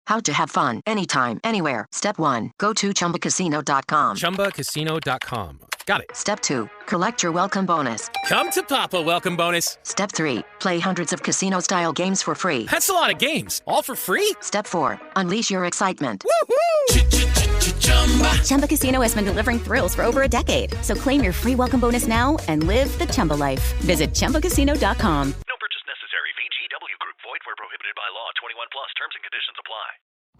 How to have fun anytime, anywhere. Step 1. Go to ChumbaCasino.com. ChumbaCasino.com. Got it. Step 2. Collect your welcome bonus. Come to Papa welcome bonus. Step 3. Play hundreds of casino-style games for free. That's a lot of games. All for free? Step 4. Unleash your excitement. Chumba Casino has been delivering thrills for over a decade. So claim your free welcome bonus now and live the Chumba life. Visit ChumbaCasino.com. No purchase necessary. VGW Group. Void where prohibited by law. 21 plus. Terms and conditions apply.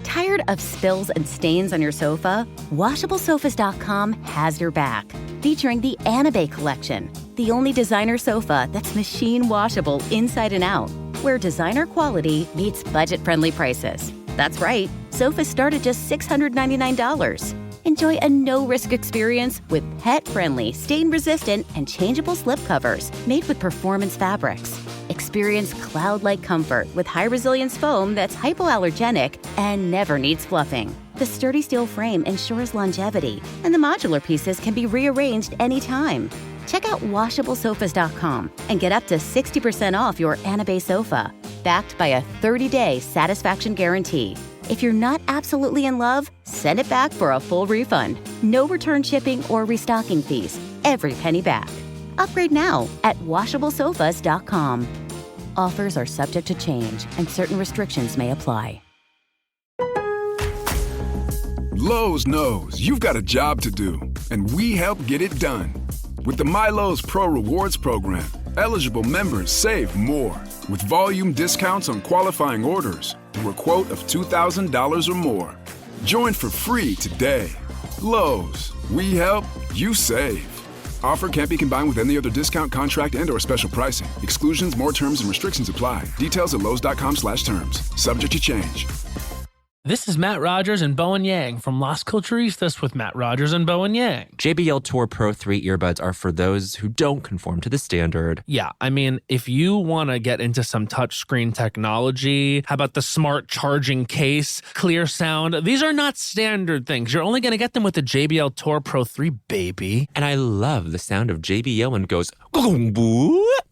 Tired of spills and stains on your sofa? WashableSofas.com has your back. Featuring the Anabay collection, the only designer sofa that's machine washable inside and out, where designer quality meets budget-friendly prices. That's right, sofas start at just $699. Enjoy a no-risk experience with pet-friendly, stain-resistant, and changeable slipcovers made with performance fabrics. Experience cloud-like comfort with high-resilience foam that's hypoallergenic and never needs fluffing. The sturdy steel frame ensures longevity, and the modular pieces can be rearranged anytime. Check out WashableSofas.com and get up to 60% off your Anabay sofa, backed by a 30-day satisfaction guarantee. If you're not absolutely in love, send it back for a full refund. No return shipping or restocking fees. Every penny back. Upgrade now at WashableSofas.com. Offers are subject to change, and certain restrictions may apply. Lowe's knows you've got a job to do, and we help get it done. With the MyLowe's Pro Rewards program, eligible members save more with volume discounts on qualifying orders through a quote of $2,000 or more. Join for free today. Lowe's, we help, you save. Offer can't be combined with any other discount, contract, and/or special pricing. Exclusions, more terms, and restrictions apply. Details at lowes.com/terms. Subject to change. This is Matt Rogers and Bowen Yang from Las Culturistas with Matt Rogers and Bowen Yang. JBL Tour Pro 3 earbuds are for those who don't conform to the standard. Yeah, I mean, if you want to get into some touchscreen technology, how about the smart charging case, clear sound? These are not standard things. You're only going to get them with the JBL Tour Pro 3, baby. And I love the sound of JBL when it goes,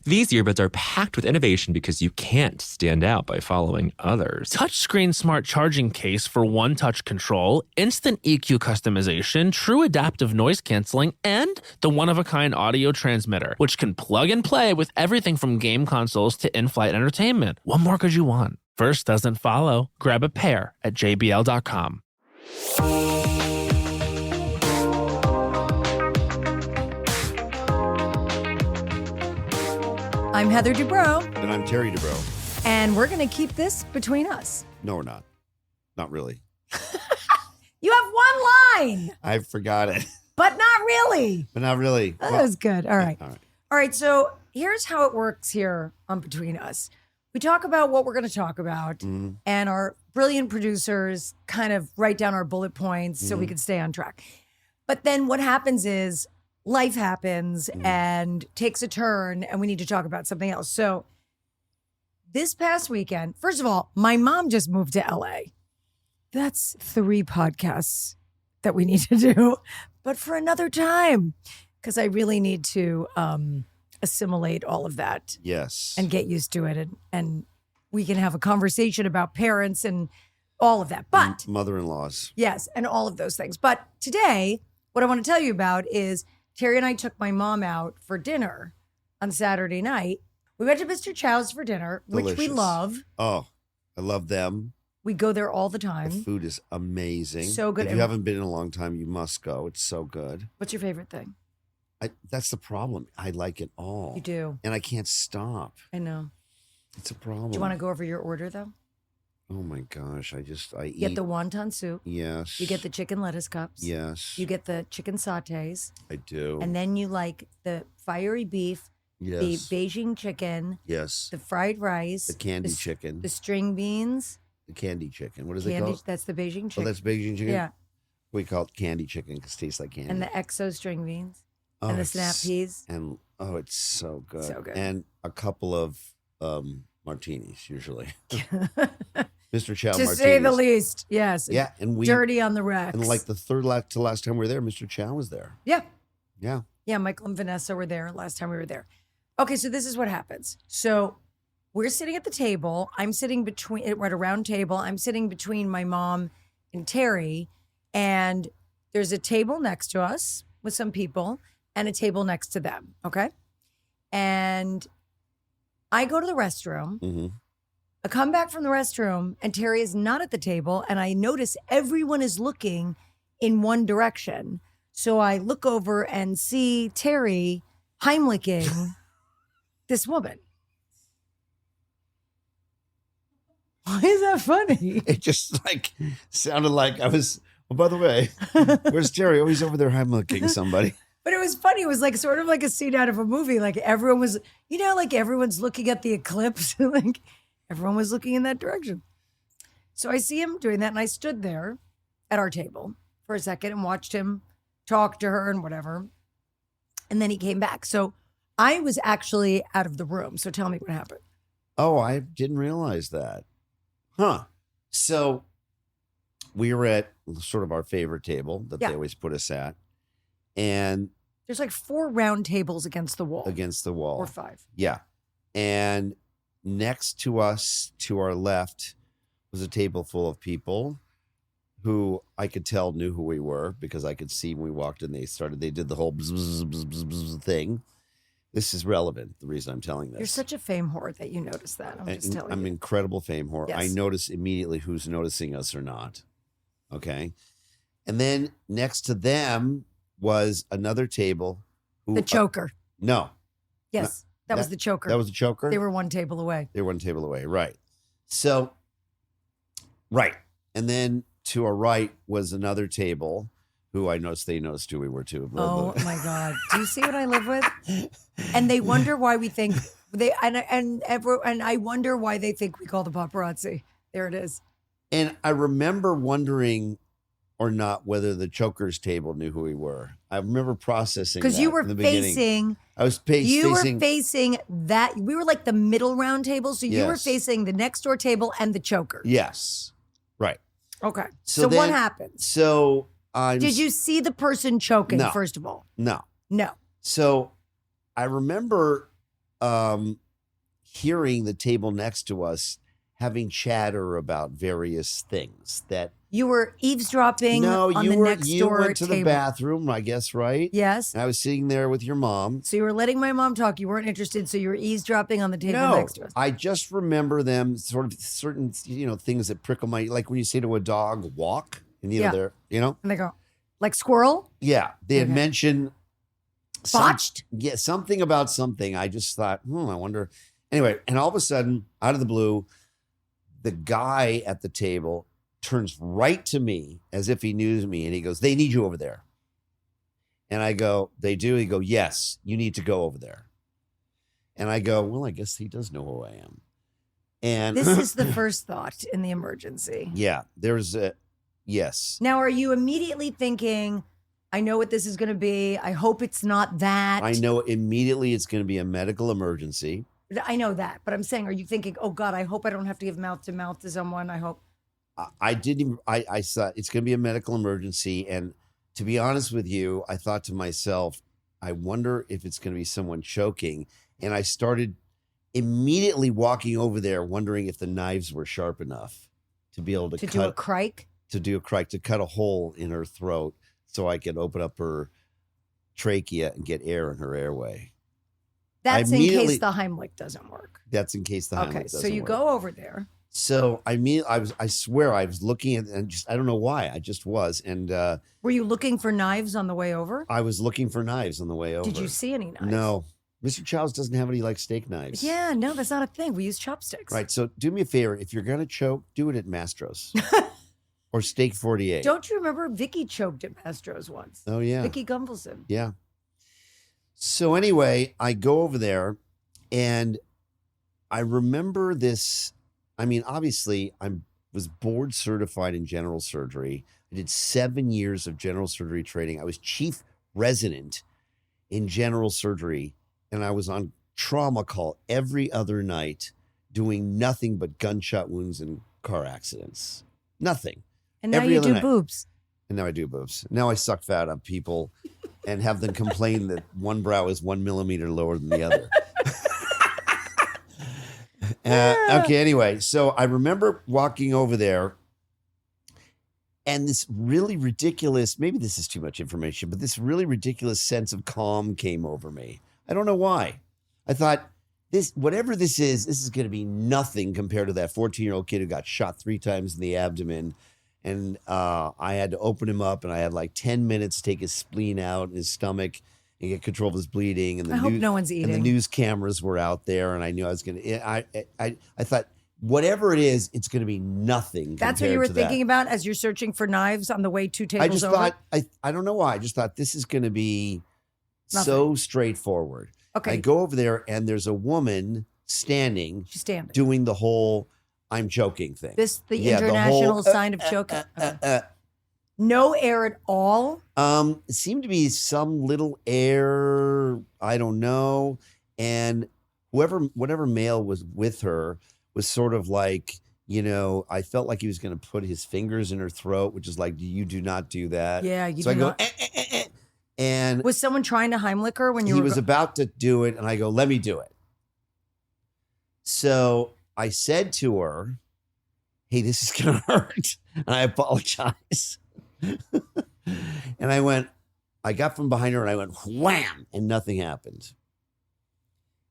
these earbuds are packed with innovation because you can't stand out by following others. Touchscreen smart charging case for one-touch control, instant EQ customization, true adaptive noise canceling, and the one-of-a-kind audio transmitter, which can plug and play with everything from game consoles to in-flight entertainment. What more could you want? First doesn't follow. Grab a pair at jbl.com. I'm Heather Dubrow. And I'm Terry Dubrow. And we're going to keep this between us. No, we're not. Not really. You have one line. I forgot it. But not really. But not really. That was good. All right. All right. All right. So here's how it works here on Between Us. We talk about what we're going to talk about, and our brilliant producers kind of write down our bullet points so we can stay on track. But then what happens is life happens and takes a turn, and we need to talk about something else. So this past weekend, first of all, my mom just moved to LA. That's 3 podcasts that we need to do, but for another time, because I really need to assimilate all of that. Yes. And get used to it. And we can have a conversation about parents and all of that. But mother-in-laws. Yes, and all of those things. But today, what I want to tell you about is Terry and I took my mom out for dinner on Saturday night. We went to Mr. Chow's for dinner, which we love. Oh, I love them. We go there all the time. The food is amazing. So good. If you haven't been in a long time, you must go. It's so good. What's your favorite thing? That's the problem. I like it all. You do. And I can't stop. I know. It's a problem. Do you want to go over your order, though? Oh, my gosh. I eat. You get the wonton soup. Yes. You get the chicken lettuce cups. Yes. You get the chicken sautés. I do. And then you like the fiery beef. Yes. The Beijing chicken. Yes. The fried rice. The candy chicken. The string beans. The candy chicken. What is it called? That's the Beijing chicken. Oh, that's Beijing chicken? Yeah. We call it candy chicken because it tastes like candy. And the XO string beans. Oh, and the snap peas. And it's so good. So good. And a couple of martinis, usually. Mr. Chow to martinis. say the least, yes. Yeah, and dirty on the racks. And like the third to last time we were there, Mr. Chow was there. Yeah. Yeah. Michael and Vanessa were there last time we were there. Okay, so this is what happens. So we're sitting at the table. I'm sitting we're at a round table. I'm sitting between my mom and Terry, and there's a table next to us with some people and a table next to them. Okay. And I go to the restroom. Mm-hmm. I come back from the restroom and Terry is not at the table. And I notice everyone is looking in one direction. So I look over and see Terry Heimliching this woman. Why is that funny? It just like sounded like I was, oh, by the way, where's Terry? Oh, he's over there Heimliching somebody. But it was funny. It was like sort of like a scene out of a movie. Like everyone was, like everyone's looking at the eclipse. Like everyone was looking in that direction. So I see him doing that. And I stood there at our table for a second and watched him talk to her and whatever. And then he came back. So I was actually out of the room. So tell me what happened. Oh, I didn't realize that. Huh. So we were at sort of our favorite table that they always put us at. And there's like 4 round tables against the wall. Or 5. Yeah. And next to us, to our left, was a table full of people who I could tell knew who we were because I could see when we walked in, they did the whole bzz, bzz, bzz, bzz, bzz thing. This is relevant, the reason I'm telling this. You're such a fame whore that you noticed that. I'm just telling you. I'm an incredible fame whore. Yes. I notice immediately who's noticing us or not. Okay. And then next to them was another table. The choker. No. Yes. That was the choker. That was the choker? They were one table away. Right. So, right. And then to our right was another table who I noticed they noticed who we were too. Oh my God. Do you see what I live with? And they wonder why we think and I wonder why they think we call the paparazzi. There it is. And I remember wondering or not whether the choker's table knew who we were. I remember processing that. Because you were in the beginning. facing. I was You were facing that. We were like the middle round table. So you were facing the next door table and the choker. Yes. Right. Okay. So what happened? So did you see the person choking, No. first of all? No. No. So I remember hearing the table next to us having chatter about various things that You were eavesdropping on the next door you went to table. the bathroom, I guess, right? Yes. And I was sitting there with your mom. So you were letting my mom talk. You weren't interested. So you were eavesdropping on the table No, next to us. I just remember them sort of certain, things that prickle my, like when you say to a dog, walk, and they're, And they go, like squirrel? Yeah. They had mentioned Botched? Something about something. I just thought, I wonder. Anyway, and all of a sudden, out of the blue, the guy at the table turns right to me as if he knew me, and he goes, "They need you over there." And I go, "They do?" He go, "Yes, you need to go over there." And I go, "Well, I guess he does know who I am." And This is the first thought in the emergency. Yeah, there's a yes. Now, are you immediately thinking, I know what this is going to be. I hope it's not that. I know immediately it's going to be a medical emergency. I know that. But I'm saying, are you thinking, oh God, I hope I don't have to give mouth to mouth to someone. I hope. I didn't. I thought it's going to be a medical emergency, and to be honest with you, I thought to myself, I wonder if it's going to be someone choking, and I started immediately walking over there, wondering if the knives were sharp enough to be able to cut, do a crike, to cut a hole in her throat, so I could open up her trachea and get air in her airway. That's in case the Heimlich doesn't work. That's in case the Heimlich doesn't work. Okay, so you go over there. So I swear I was looking at, and just, I don't know why, I just was. And were you looking for knives on the way over? I was looking for knives on the way over. Did you see any knives? No. Mr. Chow's doesn't have any like steak knives. Yeah, no, that's not a thing. We use chopsticks. Right. So do me a favor. If you're going to choke, do it at Mastro's or Steak 48. Don't you remember Vicky choked at Mastro's once? Oh, yeah. Vicky Gumbelson. Yeah. So anyway, I go over there and I remember this. I mean, obviously, I was board certified in general surgery. I did 7 years of general surgery training. I was chief resident in general surgery, and I was on trauma call every other night doing nothing but gunshot wounds and car accidents. Nothing. And now you do boobs. And now I do boobs. Now I suck fat on people and have them complain that one brow is 1 millimeter lower than the other. Okay, anyway, so I remember walking over there and this really ridiculous, maybe this is too much information, but this really ridiculous sense of calm came over me. I don't know why. I thought, whatever this is going to be nothing compared to that 14-year-old kid who got shot 3 times in the abdomen. And I had to open him up, and I had like 10 minutes to take his spleen out and his stomach and get control of his bleeding. And I hope no one's eating. And the news cameras were out there, and I knew I was going to. I thought, whatever it is, it's going to be nothing. That's what you were thinking about as you're searching for knives on the way 2 tables over? I just thought, I don't know why. I just thought this is going to be so straightforward. Okay. I go over there, and there's a woman standing. She's standing. Doing the whole I'm joking thing. The international sign of choking. No air at all? It seemed to be some little air. I don't know. And whatever male was with her was sort of like, I felt like he was going to put his fingers in her throat, which is like, you do not do that. Yeah, you so do not. And was someone trying to Heimlich her when you he were? He was about to do it, and I go, let me do it. So I said to her, hey, this is going to hurt. And I apologize. And I got from behind her and I went wham, and nothing happened.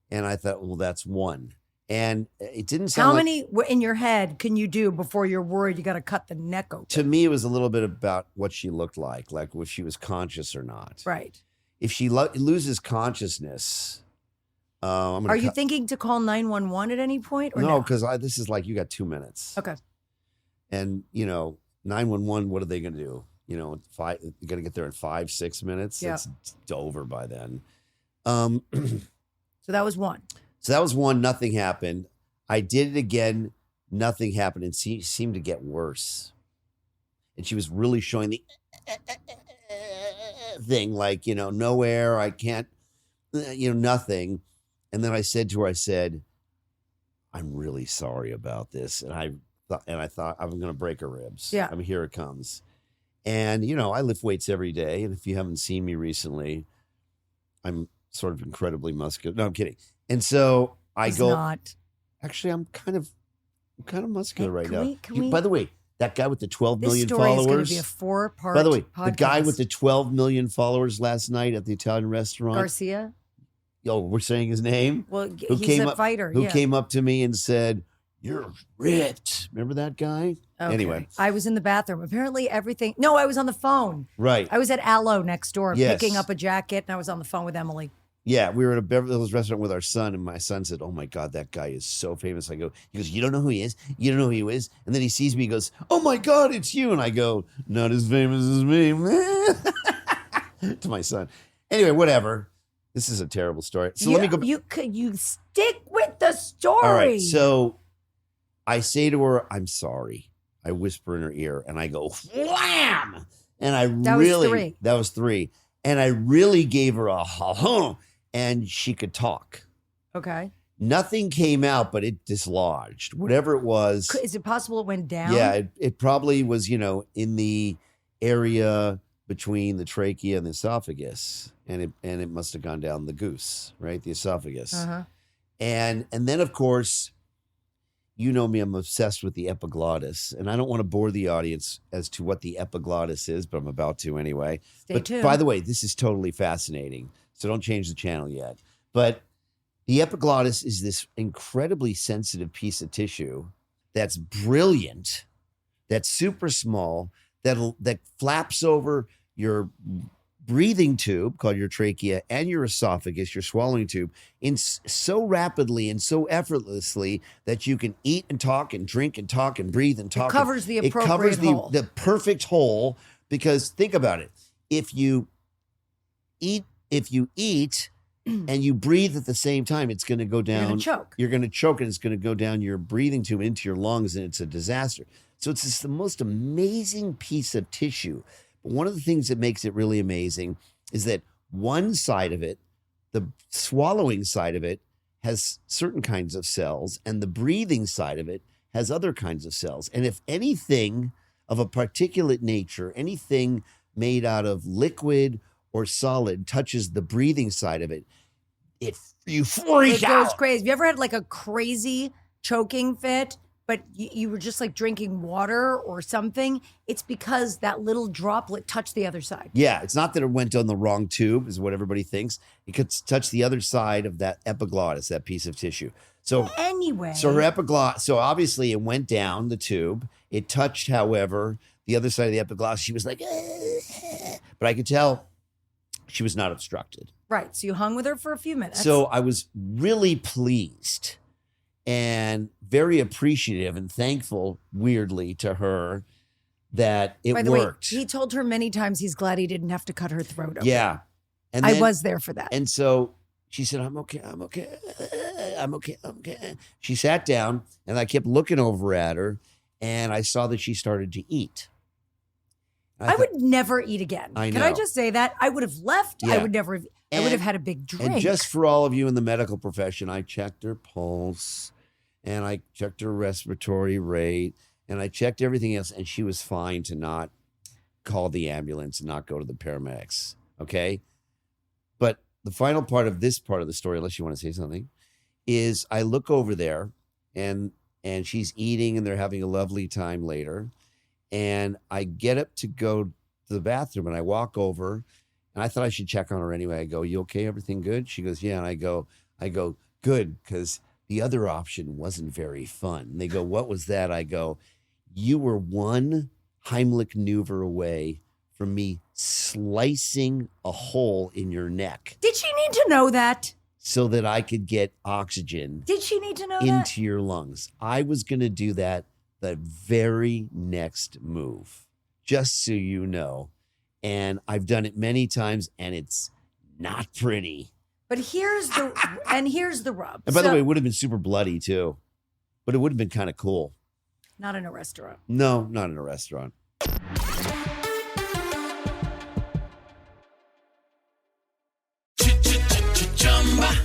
And I thought, well, that's one. And it didn't sound How many in your head can you do before you're worried you got to cut the neck open? To me, it was a little bit about what she looked like if she was conscious or not. Right. If she loses consciousness, Are you thinking to call 911 at any point? Or no, because this is like, you got 2 minutes. Okay. And, 911, what are they going to do? You're going to get there in 5-6 minutes. Yeah. It's over by then. So that was one. So that was one. Nothing happened. I did it again. Nothing happened. And she seemed to get worse. And she was really showing the thing, like, no air. I can't, nothing. And then I said to her, I'm really sorry about this. And I thought I'm going to break her ribs. Yeah. I mean, here it comes. And, I lift weights every day. And if you haven't seen me recently, I'm sort of incredibly muscular. No, I'm kidding. And so He's not. Actually, I'm kind of muscular right now. Can we, by the way, that guy with the 12 million this story followers. is going to be a 4-part By the way, podcast. the guy with the 12 million followers last night at the Italian restaurant. Garcia? Oh, we're saying his name? Well, he's a fighter. Who came up to me and said, you're ripped. Remember that guy? Okay. Anyway. I was in the bathroom. Apparently everything. No, I was on the phone. Right. I was at Aloe next door Yes. picking up a jacket, and I was on the phone with Emily. Yeah, we were at a Beverly Hills restaurant with our son, and my son said, oh my God, that guy is so famous. He goes, you don't know who he is? You don't know who he is? And then he sees me, he goes, oh my God, it's you. And I go, not as famous as me. To my son. Anyway, whatever. This is a terrible story. So let me go. You stick with the story. All right. So I say to her, I'm sorry. I whisper in her ear and I go, wham! And that was 3. And I really gave her a ha-ha, and she could talk. Okay. Nothing came out, but it dislodged. Whatever it was. Is it possible it went down? Yeah, it probably was, in the area between the trachea and the esophagus. And it must have gone down the goose, right? The esophagus. Uh-huh. And then, of course, you know me, I'm obsessed with the epiglottis. And I don't want to bore the audience as to what the epiglottis is, but I'm about to anyway. Stay tuned. By the way, this is totally fascinating. So don't change the channel yet. But the epiglottis is this incredibly sensitive piece of tissue that's brilliant, that's super small, that flaps over your breathing tube called your trachea and your esophagus, your swallowing tube, in so rapidly and so effortlessly that you can eat and talk and drink and talk and breathe and talk. It covers the appropriate hole. The perfect hole. Because think about it. If you eat and you breathe at the same time, it's going to go down. You're going to choke. You're going to choke, and it's going to go down your breathing tube into your lungs, and it's a disaster. So it's the most amazing piece of tissue. But one of the things that makes it really amazing is that one side of it, the swallowing side of it, has certain kinds of cells, and the breathing side of it has other kinds of cells. And if anything of a particulate nature, anything made out of liquid or solid touches the breathing side of it, you freak out. It goes crazy. Have you ever had like a crazy choking fit, but you were just like drinking water or something, it's because that little droplet touched the other side. Yeah, it's not that it went down the wrong tube, is what everybody thinks. It could touch the other side of that epiglottis, that piece of tissue. So anyway, so her epiglottis, so obviously it went down the tube. It touched, however, the other side of the epiglottis. She was like, but I could tell she was not obstructed. Right. So you hung with her for a few minutes. So I was really pleased and very appreciative and thankful, weirdly, to her that it By the worked. way, he told her many times he's glad he didn't have to cut her throat open. Yeah. And I then- was there for that. And so she said, I'm okay. She sat down and I kept looking over at her and I saw that she started to eat. I would never eat again. I Can I know. just say that? I would have left. I Yeah. would never have. I would have had a big drink. And just for all of you in the medical profession, I checked her pulse and I checked her respiratory rate and I checked everything else. And she was fine to not call the ambulance and not go to the paramedics. Okay. But the final part of this part of the story, unless you want to say something, is I look over there and she's eating and they're having a lovely time later. And I get up to go to the bathroom and I walk over and I thought I should check on her anyway. I go, you okay? Everything good? She goes, yeah. And I go, good. Because the other option wasn't very fun. And they go, what was that? I go, you were one Heimlich maneuver away from me slicing a hole in your neck Did she need to know that? so that I could get oxygen Did she need to know that? into your lungs. I was going to do that the very next move, just so you know. And I've done it many times and it's not pretty. But here's the rub. And by the So- way, it would have been super bloody too, but it would have been kind of cool. not in a restaurant. No, not in a restaurant.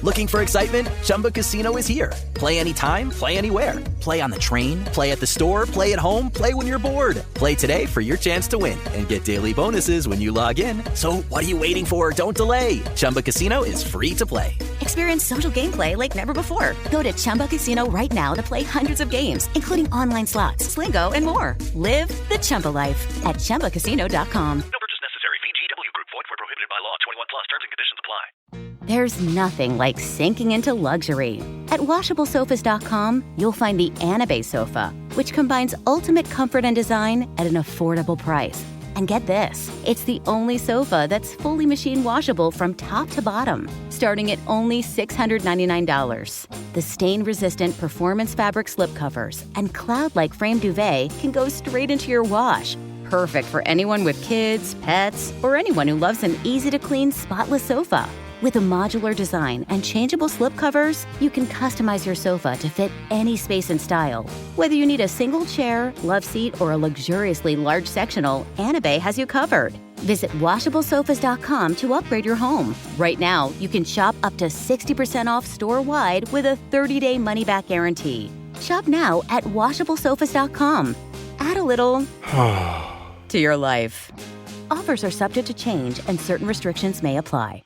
Looking for excitement? Chumba Casino is here. Play anytime, play anywhere. Play on the train, play at the store, play at home, play when you're bored. Play today for your chance to win and get daily bonuses when you log in. So what are you waiting for? Don't delay. Chumba Casino is free to play. Experience social gameplay like never before. Go to Chumba Casino right now to play hundreds of games, including online slots, Slingo, and more. Live the Chumba life at ChumbaCasino.com. No purchase necessary. VGW Group. Void where prohibited by law. 21 plus. Terms and conditions apply. There's nothing like sinking into luxury. At WashableSofas.com, you'll find the Anabay sofa, which combines ultimate comfort and design at an affordable price. And get this, it's the only sofa that's fully machine washable from top to bottom, starting at only $699. The stain-resistant performance fabric slipcovers and cloud-like frame duvet can go straight into your wash. Perfect for anyone with kids, pets, or anyone who loves an easy-to-clean, spotless sofa. With a modular design and changeable slipcovers, you can customize your sofa to fit any space and style. Whether you need a single chair, love seat, or a luxuriously large sectional, Anabay has you covered. Visit WashableSofas.com to upgrade your home. Right now, you can shop up to 60% off store-wide with a 30-day money-back guarantee. Shop now at WashableSofas.com. Add a little to your life. Offers are subject to change and certain restrictions may apply.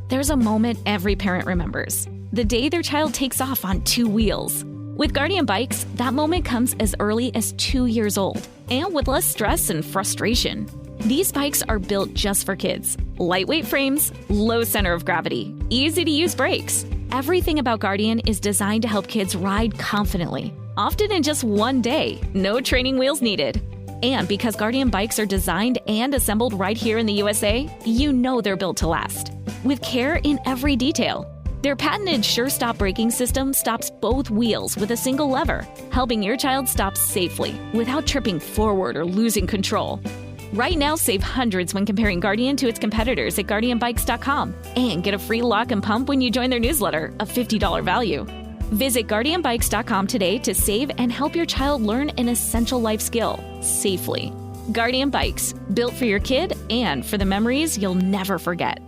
There's a moment every parent remembers. The day their child takes off on 2 wheels. With Guardian Bikes, that moment comes as early as 2 years old, and with less stress and frustration. These bikes are built just for kids. Lightweight frames, low center of gravity, easy to use brakes. Everything about Guardian is designed to help kids ride confidently, often in just 1 day, no training wheels needed. And because Guardian bikes are designed and assembled right here in the USA, you know they're built to last. With care in every detail. Their patented Sure Stop braking system stops both wheels with a single lever, helping your child stop safely without tripping forward or losing control. Right now, save hundreds when comparing Guardian to its competitors at GuardianBikes.com and get a free lock and pump when you join their newsletter, a $50 value. Visit GuardianBikes.com today to save and help your child learn an essential life skill safely. Guardian Bikes, built for your kid and for the memories you'll never forget.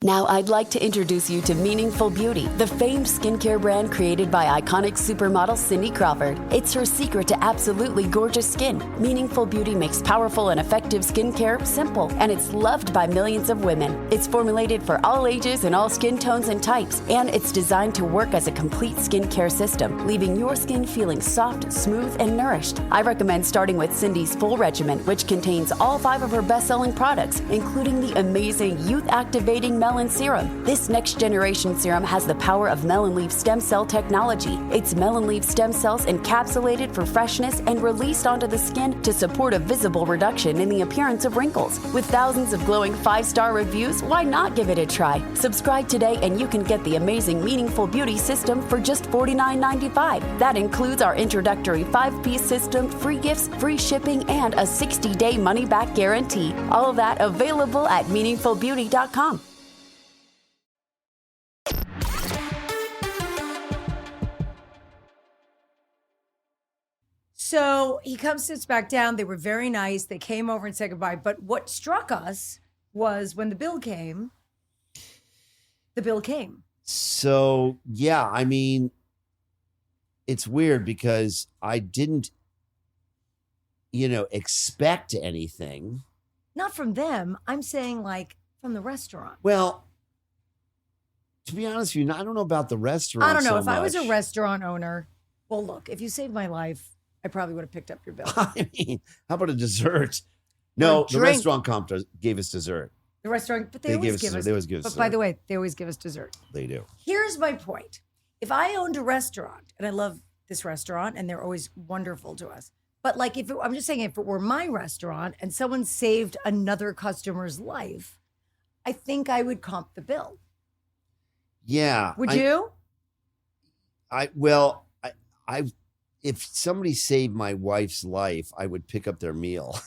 Now I'd like to introduce you to Meaningful Beauty, the famed skincare brand created by iconic supermodel Cindy Crawford. It's her secret to absolutely gorgeous skin. Meaningful Beauty makes powerful and effective skincare simple, and it's loved by millions of women. It's formulated for all ages and all skin tones and types, and it's designed to work as a complete skincare system, leaving your skin feeling soft, smooth, and nourished. I recommend starting with Cindy's full regimen, which contains all 5 of her best-selling products, including the amazing youth-activating Melon Serum. This next generation serum has the power of melon leaf stem cell technology. It's melon leaf stem cells encapsulated for freshness and released onto the skin to support a visible reduction in the appearance of wrinkles. With thousands of glowing 5-star reviews, why not give it a try? Subscribe today and you can get the amazing Meaningful Beauty system for just $49.95. That includes our introductory 5-piece system, free gifts, free shipping, and a 60-day money-back guarantee. All of that available at meaningfulbeauty.com. So he comes, sits back down. They were very nice. They came over and said goodbye. But what struck us was when the bill came, So, yeah, I mean, it's weird because I didn't, expect anything. Not from them. I'm saying like from the restaurant. Well, to be honest with you, I don't know about the restaurant. I don't know. so If I was a much. restaurant owner, well, look, if you saved my life, I probably would have picked up your bill. I mean, how about a dessert? No, the drink. restaurant comp gave us dessert. The restaurant, but they They always give us give dessert. us. They always give us But by dessert. the way, they always give us dessert. They do. Here's my point. If I owned a restaurant, and I love this restaurant, and they're always wonderful to us, but like I'm just saying, if it were my restaurant and someone saved another customer's life, I think I would comp the bill. Yeah. Would you? If somebody saved my wife's life, I would pick up their meal.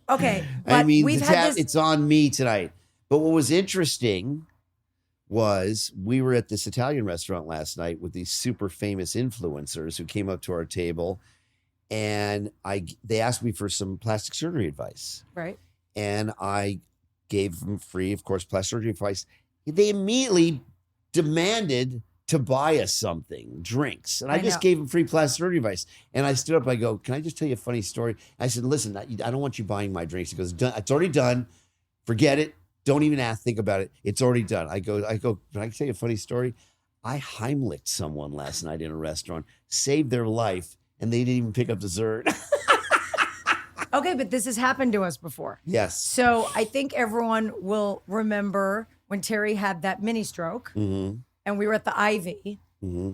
Okay. I But mean, we've had this. it's on me tonight. But what was interesting was we were at this Italian restaurant last night with these super famous influencers who came up to our table, and they asked me for some plastic surgery advice. Right. And I gave them free, of course, plastic surgery advice. They immediately demanded to buy us something, drinks. And I just gave them free plastic surgery advice. And I stood up, I go, can I just tell you a funny story? I said, listen, I don't want you buying my drinks. He goes, it's already done. Forget it. Don't even think about it. It's already done. I go, can I tell you a funny story? I Heimlicked someone last night in a restaurant, saved their life, and they didn't even pick up dessert. Okay, but this has happened to us before. Yes. So I think everyone will remember when Terry had that mini stroke, and we were at the Ivy,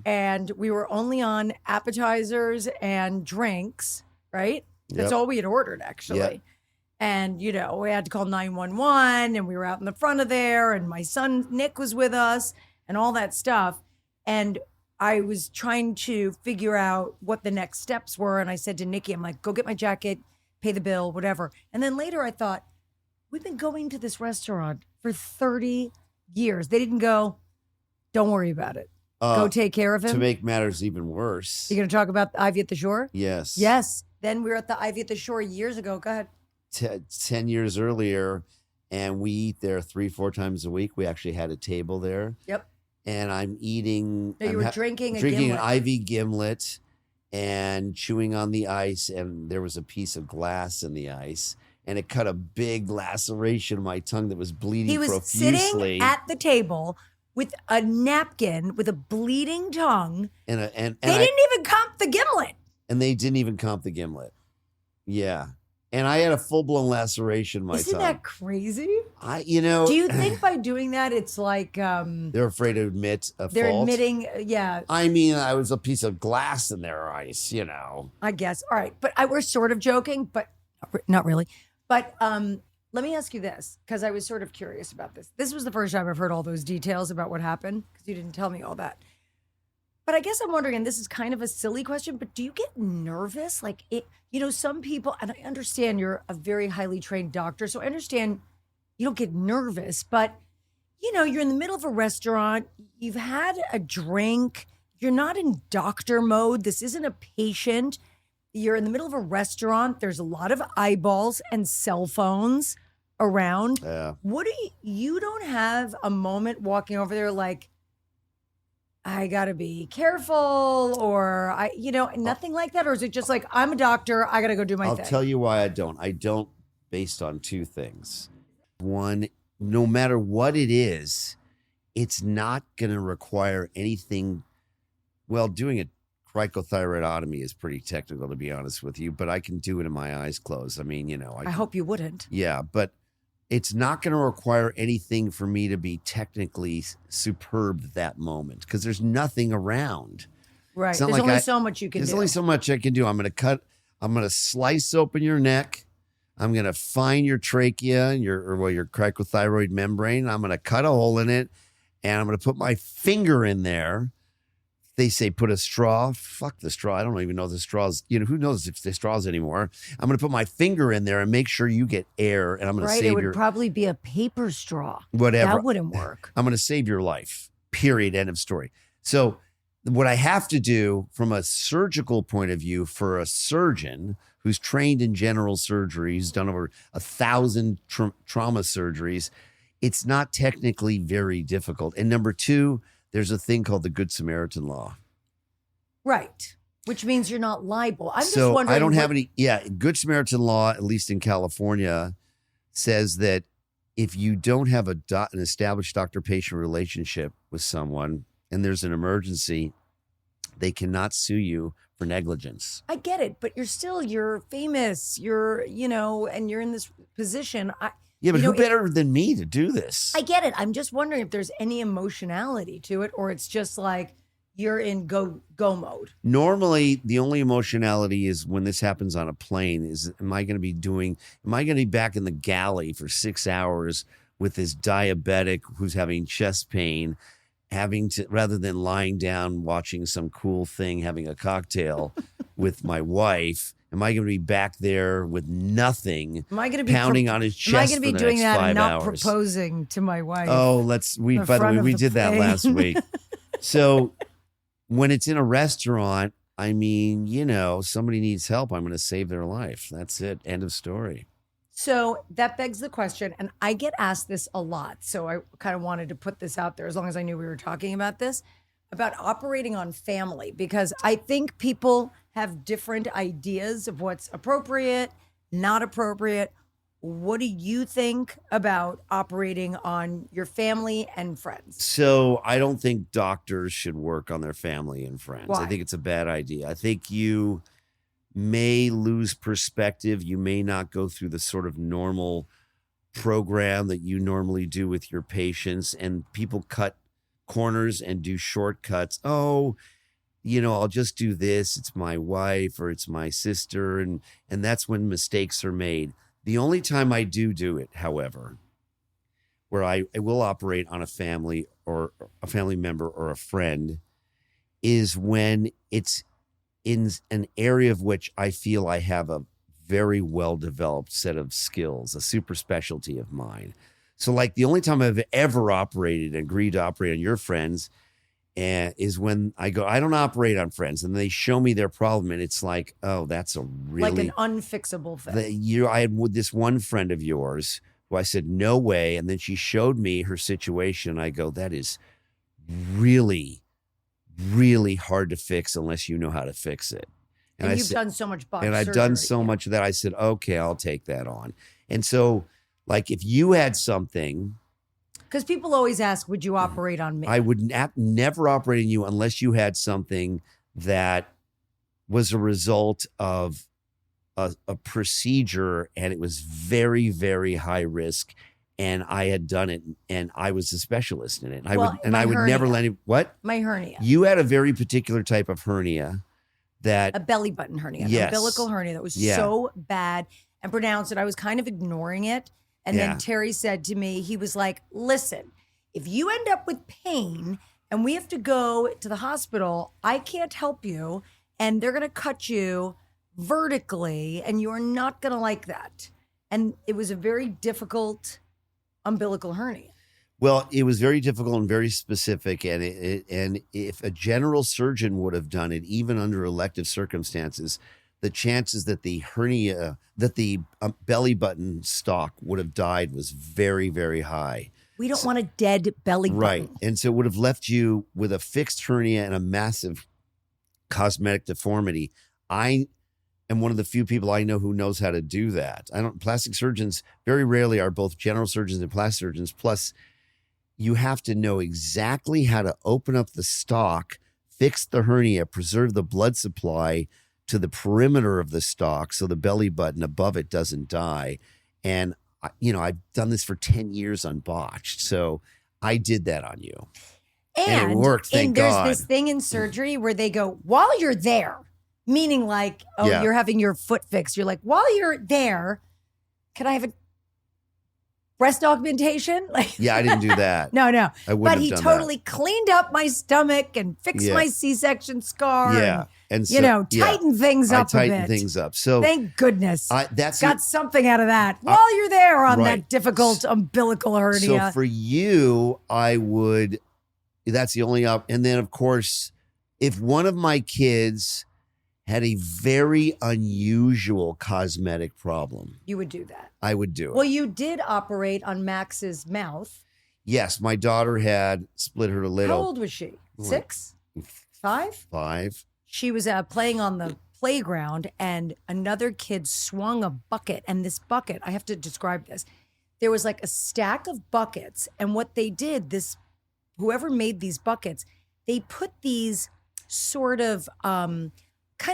and we were only on appetizers and drinks, right? That's all we had ordered, actually. Yep. And, we had to call 911, and we were out in the front of there, and my son, Nick, was with us, and all that stuff. And I was trying to figure out what the next steps were, and I said to Nikki, I'm like, go get my jacket, pay the bill, whatever. And then later I thought, we've been going to this restaurant for 30 years. They didn't go, don't worry about it. Go take care of him. To make matters even worse. You're going to talk about the Ivy at the Shore? Yes. Yes. Then we were at the Ivy at the Shore years ago. Go ahead. 10 years earlier, and we eat there 3-4 times a week. We actually had a table there. Yep. And I'm eating. No, you were drinking a drinking gimlet. an Ivy gimlet and chewing on the ice, and there was a piece of glass in the ice, and it cut a big laceration in my tongue that was bleeding He was profusely. sitting at the table with a napkin with a bleeding tongue. And They didn't even comp the gimlet. And they didn't even comp the gimlet. Yeah. And I had a full-blown laceration in my Isn't tongue. that crazy? Do Do you think by doing that, it's like they're afraid to admit a they're fault? admitting, yeah, I mean, I was a piece of glass in their ice, I guess. All right. But we're sort of joking, but not really. But let me ask you this, because I was sort of curious about this. This was the first time I've heard all those details about what happened, because you didn't tell me all that. But I guess I'm wondering, and this is kind of a silly question, but do you get nervous? Like, some people, and I understand you're a very highly trained doctor, so I understand you don't get nervous, but, you're in the middle of a restaurant, you've had a drink, you're not in doctor mode, this isn't a patient, you're in the middle of a restaurant, there's a lot of eyeballs and cell phones. around. Yeah. What do you don't have a moment walking over there like, I gotta be careful, or nothing like that? Or is it just like, I'm a doctor, I gotta go do my thing? I'll tell you why I don't. I don't based on two things. One, no matter what it is, it's not going to require anything. Well, doing a cricothyroidotomy is pretty technical, to be honest with you, but I can do it in my eyes closed. I mean, I hope you wouldn't. Yeah, but it's not going to require anything for me to be technically superb at that moment because there's nothing around. Right. There's only so much you can do. There's only so much I can do. I'm going to slice open your neck. I'm going to find your trachea and your cricothyroid membrane. I'm going to cut a hole in it and I'm going to put my finger in there. They say put a straw. Fuck the straw. I don't even know if the straws, who knows if the straws anymore. I'm going to put my finger in there and make sure you get air and I'm going to save your... It would probably be a paper straw. Whatever. That wouldn't work. I'm going to save your life. Period. End of story. So what I have to do from a surgical point of view for a surgeon who's trained in general surgery, who's done over 1,000 trauma surgeries, it's not technically very difficult. And number two, there's a thing called the Good Samaritan law. Right. Which means you're not liable. I'm so just wondering. I don't have any. Yeah. Good Samaritan law, at least in California, says that if you don't have an established doctor-patient relationship with someone and there's an emergency, they cannot sue you for negligence. I get it, but you're famous, and you're in this position. Yeah, but who better than me to do this? I get it. I'm just wondering if there's any emotionality to it, or it's just like you're in go mode. Normally, the only emotionality is when this happens on a plane is, am I going to be back in the galley for 6 hours with this diabetic who's having chest pain, having to, rather than lying down, watching some cool thing, having a cocktail with my wife, am I going to be back there with nothing? Am I going to be pounding on his chest? Am I going to be doing that and not hours? proposing to my wife? Oh, by the way, we did that last week. So when it's in a restaurant, I mean, somebody needs help. I'm going to save their life. That's it. End of story. So that begs the question, and I get asked this a lot, so I kind of wanted to put this out there as long as I knew we were talking about this, about operating on family, because I think people have different ideas of what's appropriate, not appropriate. What do you think about operating on your family and friends? So I don't think doctors should work on their family and friends. Why? I think it's a bad idea. I think you may lose perspective. You may not go through the sort of normal program that you normally do with your patients, and people cut corners and do shortcuts. Oh, I'll just do this. It's my wife or it's my sister. And that's when mistakes are made. The only time I do it, however, where I will operate on a family or a family member or a friend, is when it's in an area of which I feel I have a very well-developed set of skills, a super specialty of mine. So like the only time I've ever operated and agreed to operate on your friends is when I go, I don't operate on friends, and they show me their problem, and it's like, oh, that's a really... Like an unfixable thing. I had this one friend of yours who I said, no way, and then she showed me her situation, and I go, that is really, really hard to fix unless you know how to fix it. And you've done so much botched surgery. And I've done so much of that. I said, okay, I'll take that on. And so, like, if you had something... Because people always ask, would you operate on me? I would never operate on you unless you had something that was a result of a procedure, and it was very, very high risk, and I had done it, and I was a specialist in it. I would never let it... What? My hernia. You had a very particular type of hernia that... A belly button hernia. Yes. An umbilical hernia that was so bad and pronounced that I was kind of ignoring it. And then Terry said to me, he was like, listen, if you end up with pain and we have to go to the hospital, I can't help you, and they're going to cut you vertically, and you're not going to like that. And it was a very difficult umbilical hernia. Well, it was very difficult and very specific, and if a general surgeon would have done it, even under elective circumstances, the chances that the hernia, that the belly button stalk would have died was very, very high. We don't want a dead belly button. Right. And so it would have left you with a fixed hernia and a massive cosmetic deformity. I am one of the few people I know who knows how to do that. Plastic surgeons very rarely are both general surgeons and plastic surgeons. Plus, you have to know exactly how to open up the stalk, fix the hernia, preserve the blood supply to the perimeter of the stalk so the belly button above it doesn't die. And, I've done this for 10 years unbotched. So I did that on you. And it worked, thank God. There's this thing in surgery where they go, while you're there, meaning like, you're having your foot fixed. You're like, while you're there, can I have a breast augmentation? Like, yeah, I didn't do that. No. I wouldn't but he have done totally cleaned up my stomach and fixed my C-section scar. Yeah. And so, tightened things up a bit. Tightened things up. So thank goodness. That's got something out of that while you're there on that difficult umbilical hernia. So for you, that's the only and then of course, if one of my kids had a very unusual cosmetic problem, you would do that. I would do it. Well, you did operate on Max's mouth. Yes, my daughter had split her lid. How old was she? 6? 5? 5. She was playing on the playground and another kid swung a bucket. And this bucket, I have to describe this. There was like a stack of buckets. And what they did, whoever made these buckets, they put these sort of kind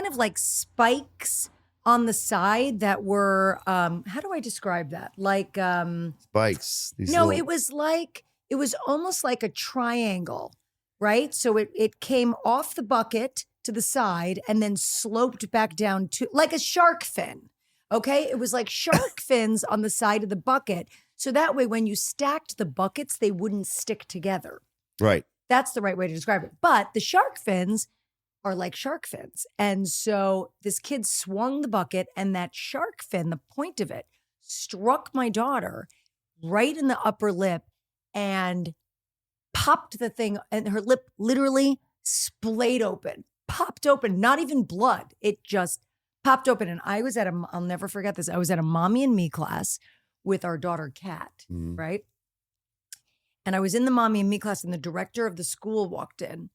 of like spikes on the side that were, how do I describe that? Like spikes. It was almost like a triangle, right? So it came off the bucket to the side and then sloped back down to like a shark fin. Okay. It was like shark fins on the side of the bucket. So that way, when you stacked the buckets, they wouldn't stick together. Right. That's the right way to describe it. But the shark fins are like shark fins. And so this kid swung the bucket and that shark fin, the point of it, struck my daughter right in the upper lip and popped the thing, and her lip literally splayed open. Popped open, not even blood. It just popped open. And I was I'll never forget this. I was at a mommy and me class with our daughter, Kat, right? And I was in the mommy and me class and the director of the school walked in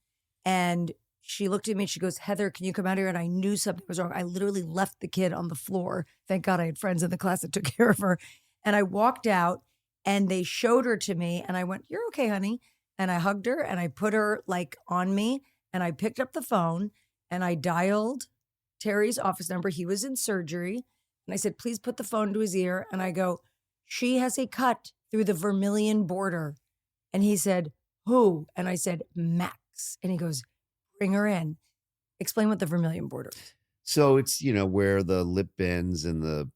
and she looked at me and she goes, Heather, can you come out here? And I knew something was wrong. I literally left the kid on the floor. Thank God I had friends in the class that took care of her. And I walked out and they showed her to me and I went, you're okay, honey. And I hugged her and I put her like on me. And I picked up the phone and I dialed Terry's office number. He was in surgery. And I said, please put the phone to his ear. And I go, she has a cut through the vermilion border. And he said, who? And I said, Max. And he goes, bring her in. Explain what the vermilion border is. So it's, where the lip bends and the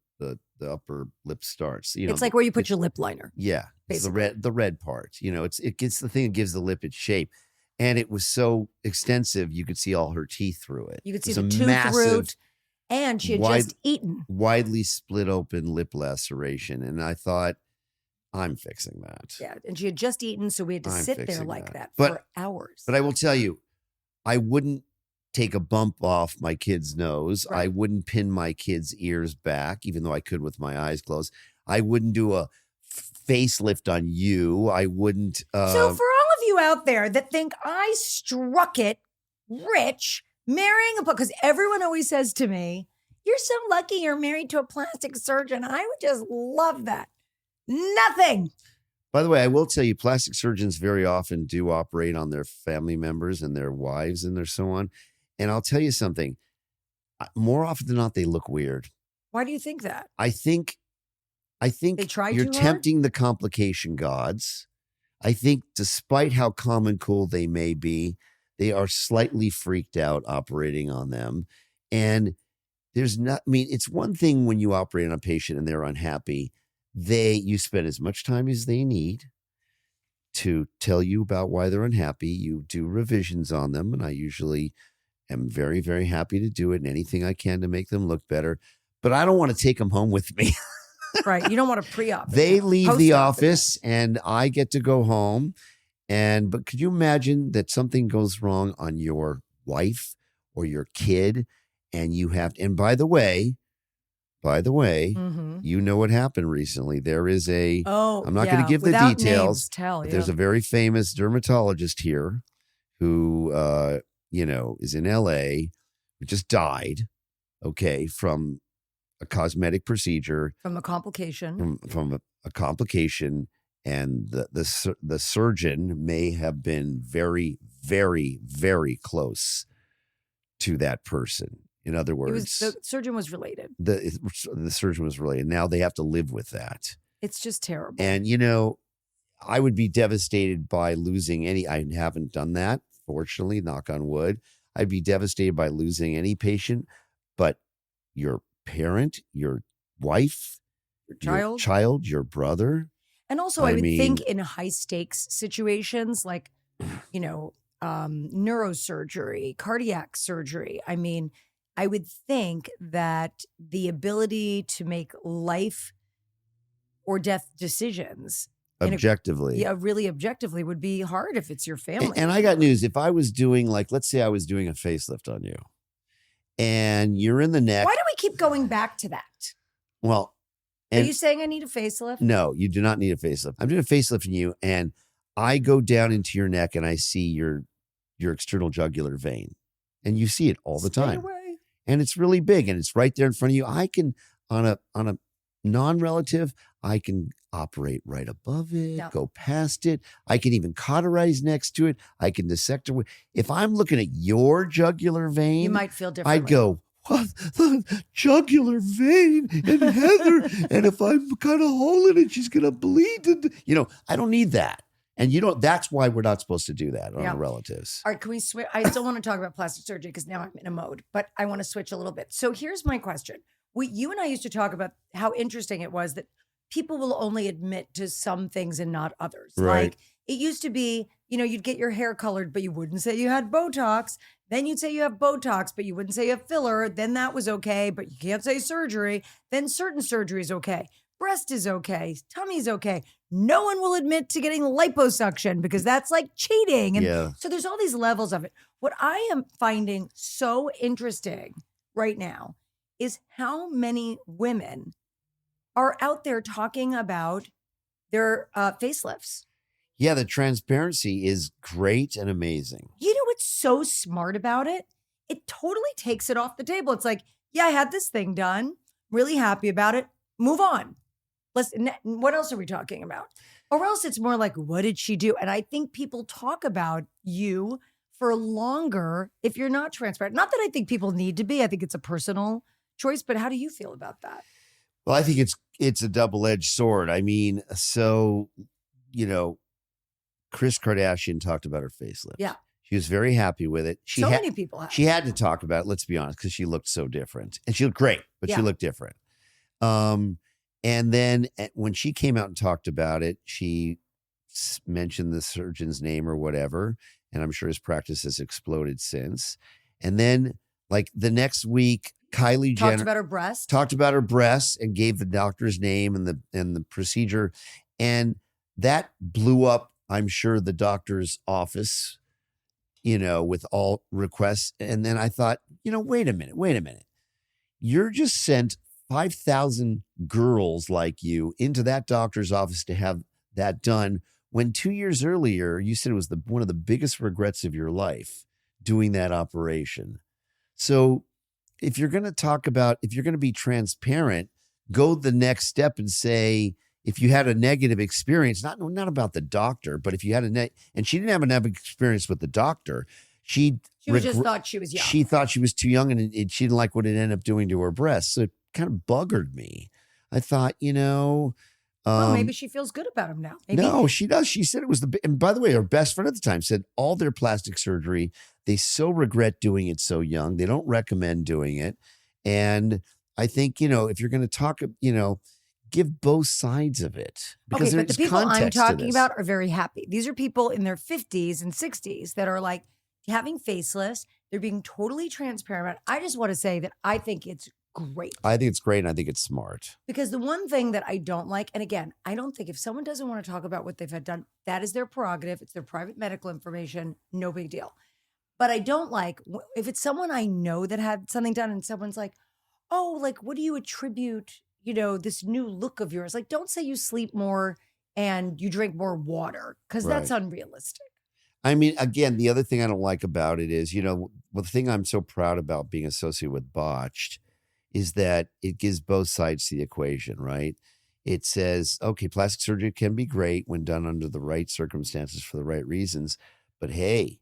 upper lip starts. It's like where you put your lip liner. Yeah. It's the red part. It gets the thing that gives the lip its shape. And it was so extensive, you could see all her teeth through it. You could see the tooth root, and she had just eaten. Widely split open lip laceration. And I thought, I'm fixing that. Yeah, and she had just eaten, so we had to sit there like that for hours. But I will tell you, I wouldn't take a bump off my kid's nose. Right. I wouldn't pin my kid's ears back, even though I could with my eyes closed. I wouldn't do a facelift on you. I wouldn't. So for all of you out there that think I struck it rich, marrying because everyone always says to me, you're so lucky you're married to a plastic surgeon. I would just love that. Nothing. By the way, I will tell you, plastic surgeons very often do operate on their family members and their wives and their so on. And I'll tell you something, more often than not, they look weird. Why do you think that? I think they try you're too tempting the complication gods. I think despite how calm and cool they may be, they are slightly freaked out operating on them. And it's one thing when you operate on a patient and they're unhappy, you spend as much time as they need to tell you about why they're unhappy. You do revisions on them. And I usually am very, very happy to do it and anything I can to make them look better. But I don't want to take them home with me. Right. You don't want to pre-op. They leave the office and I get to go home. But could you imagine that something goes wrong on your wife or your kid and you have, and by the way, Mm-hmm. you know what happened recently. There is I'm not going yeah. to give the Without details. names, tell, but yeah. there's a very famous dermatologist here who, is in LA, who just died, from a cosmetic procedure. From a complication. From a complication. And the surgeon may have been very, very, very close to that person. In other words, The surgeon was related. The surgeon was related. Now they have to live with that. It's just terrible. And, I would be devastated by losing I haven't done that, fortunately, knock on wood. I'd be devastated by losing any patient, but your parent, your wife, your child, your brother. And also, I would think in high stakes situations like, neurosurgery, cardiac surgery, I would think that the ability to make life or death decisions objectively, really objectively would be hard if it's your family. And I got news. If I was doing, let's say I was doing a facelift on you and you're in the neck. Why do we keep going back to that? Well, are you saying I need a facelift? No, you do not need a facelift. I'm doing a facelift on you and I go down into your neck and I see your external jugular vein and you see it all the time. Away. And it's really big and it's right there in front of you. I can, on a non-relative, I can operate right above it, go past it. I can even cauterize next to it. I can dissect it. If I'm looking at your jugular vein, you might feel differently. I'd go, what? The jugular vein and Heather. And if I'm cut a hole in it, she's going to bleed. I don't need that. And that's why we're not supposed to do that on our relatives. All right, can we switch? I still want to talk about plastic surgery because now I'm in a mode, but I want to switch a little bit. So here's my question. You and I used to talk about how interesting it was that people will only admit to some things and not others. Right. Like it used to be, you'd get your hair colored, but you wouldn't say you had Botox. Then you'd say you have Botox, but you wouldn't say you have filler. Then that was okay, but you can't say surgery. Then certain surgery is okay. Breast is okay. Tummy's okay. No one will admit to getting liposuction because that's like cheating. And so there's all these levels of it. What I am finding so interesting right now is how many women are out there talking about their facelifts. Yeah, the transparency is great and amazing. You know what's so smart about it? It totally takes it off the table. It's like, yeah, I had this thing done. Really happy about it. Move on. What else are we talking about? Or else it's more like, what did she do? And I think people talk about you for longer if you're not transparent. Not that I think people need to be. I think it's a personal choice. But how do you feel about that? Well, I think it's a double-edged sword. Kris Kardashian talked about her facelift. Yeah. She was very happy with it. Many people have. She had to talk about it, let's be honest, because she looked so different. And she looked great, but she looked different. And then when she came out and talked about it, she mentioned the surgeon's name or whatever. And I'm sure his practice has exploded since. And then the next week, Kylie Jenner talked about her breast. Talked about her breasts and gave the doctor's name and the procedure. And that blew up, I'm sure, the doctor's office, with all requests. And then I thought, wait a minute. You're just sent 5,000 girls like you into that doctor's office to have that done when 2 years earlier, you said it was one of the biggest regrets of your life doing that operation. So if you're going to be transparent, go the next step and say, if you had a negative experience, not about the doctor, but if you had and she didn't have a negative experience with the doctor, she just thought she was young. She thought she was too young and she didn't like what it ended up doing to her breasts. So it kind of buggered me. I thought, maybe she feels good about him now. Maybe. No, she does. She said it was and by the way, her best friend at the time said all their plastic surgery, they so regret doing it so young. They don't recommend doing it. And I think, if you're going to talk, give both sides of it. Because but the people I'm talking about are very happy. These are people in their 50s and 60s that are like having facelifts. They're being totally transparent. I just want to say that I think it's great. I think it's great and I think it's smart. Because the one thing that I don't like, and again, I don't think if someone doesn't want to talk about what they've had done, that is their prerogative. It's their private medical information. No big deal. But I don't like if it's someone I know that had something done and someone's like, oh, like, what do you attribute, this new look of yours? Like, don't say you sleep more and you drink more water because that's Right. unrealistic. I mean, again, the other thing I don't like about it is, the thing I'm so proud about being associated with Botched is that it gives both sides to the equation, right? It says, okay, plastic surgery can be great when done under the right circumstances for the right reasons. But hey,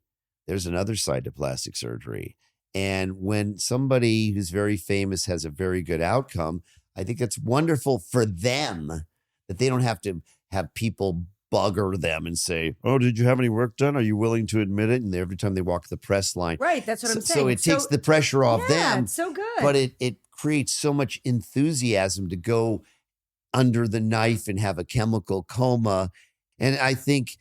there's another side to plastic surgery. And when somebody who's very famous has a very good outcome, I think it's wonderful for them that they don't have to have people bugger them and say, oh, did you have any work done? Are you willing to admit it? And every time they walk the press line. Right. That's what I'm saying. So it takes the pressure off them. It's so good. But it creates so much enthusiasm to go under the knife and have a chemical coma. And I think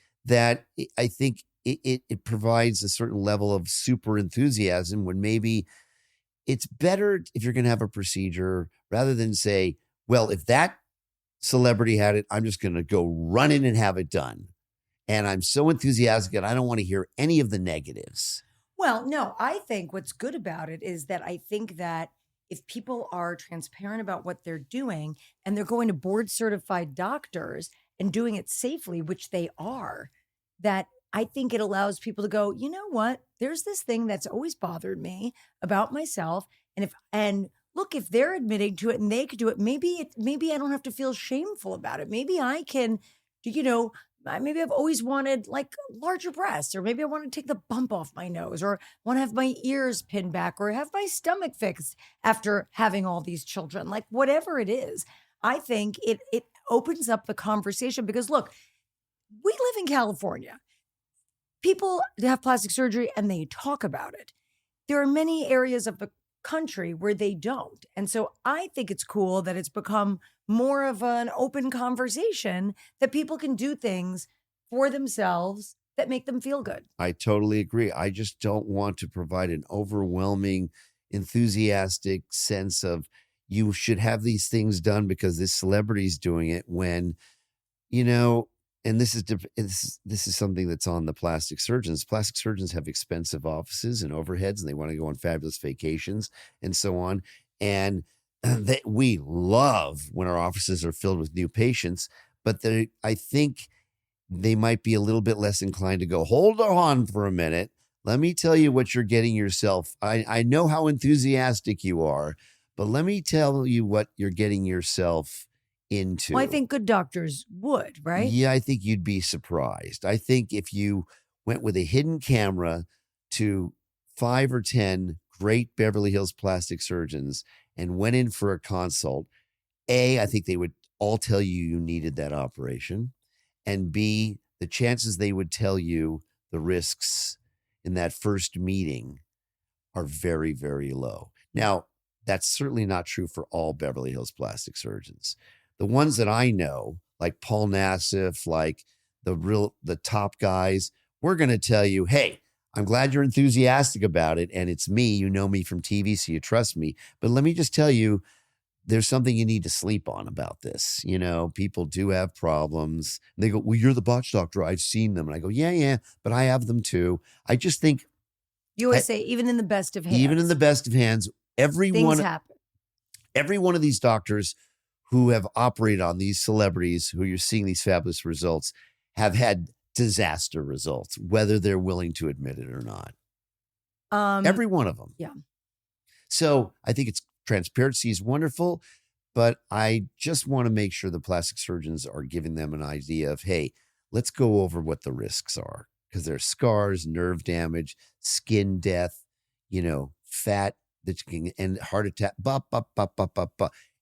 it provides a certain level of super enthusiasm when maybe it's better if you're going to have a procedure rather than say, well, if that celebrity had it, I'm just going to go run in and have it done. And I'm so enthusiastic and I don't want to hear any of the negatives. Well, no, I think what's good about it is that I think that if people are transparent about what they're doing and they're going to board certified doctors and doing it safely, which they are, that I think it allows people to go, you know what? There's this thing that's always bothered me about myself. And look, if they're admitting to it and they could do it, maybe I don't have to feel shameful about it. Maybe I can, maybe I've always wanted like larger breasts, or maybe I want to take the bump off my nose, or want to have my ears pinned back, or have my stomach fixed after having all these children. Like whatever it is, I think it opens up the conversation because look, we live in California. People have plastic surgery and they talk about it. There are many areas of the country where they don't. And so I think it's cool that it's become more of an open conversation that people can do things for themselves that make them feel good. I totally agree. I just don't want to provide an overwhelming, enthusiastic sense of you should have these things done because this celebrity's doing it when, and this is something that's on the plastic surgeons. Plastic surgeons have expensive offices and overheads, and they want to go on fabulous vacations and so on. And we love when our offices are filled with new patients, but I think they might be a little bit less inclined to go, hold on for a minute. Let me tell you what you're getting yourself. I know how enthusiastic you are, but let me tell you what you're getting yourself into. Well, I think good doctors would, right? Yeah, I think you'd be surprised. I think if you went with a hidden camera to 5 or 10 great Beverly Hills plastic surgeons and went in for a consult, A, I think they would all tell you needed that operation. And B, the chances they would tell you the risks in that first meeting are very, very low. Now, that's certainly not true for all Beverly Hills plastic surgeons. The ones that I know, like Paul Nassif, like the top guys, we're going to tell you, hey, I'm glad you're enthusiastic about it. And it's me, you know me from TV, so you trust me. But let me just tell you, there's something you need to sleep on about this. People do have problems. And they go, well, you're the botch doctor. I've seen them. And I go, yeah, but I have them too. I just think. You always say, even in the best of hands. Even in the best of hands, things happen. Every one of these doctors who have operated on these celebrities who you're seeing these fabulous results have had disaster results, whether they're willing to admit it or not. Every one of them. Yeah. So I think transparency is wonderful, but I just want to make sure the plastic surgeons are giving them an idea of, hey, let's go over what the risks are, because there's scars, nerve damage, skin death, fat that can end heart attack,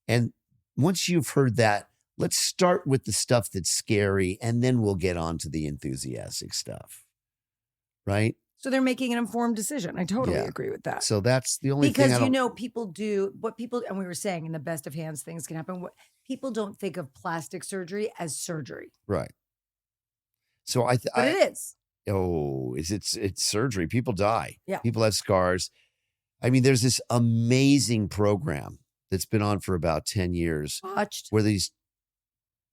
and once you've heard that, let's start with the stuff that's scary, and then we'll get on to the enthusiastic stuff. Right? So they're making an informed decision. I totally agree with that. So that's the only thing. Because, people do what people, and we were saying in the best of hands, things can happen. What people don't think of plastic surgery as surgery. Right. So but it is. Oh, it's surgery. People die. Yeah. People have scars. I mean, there's this amazing program that's been on for about 10 years Botched. where these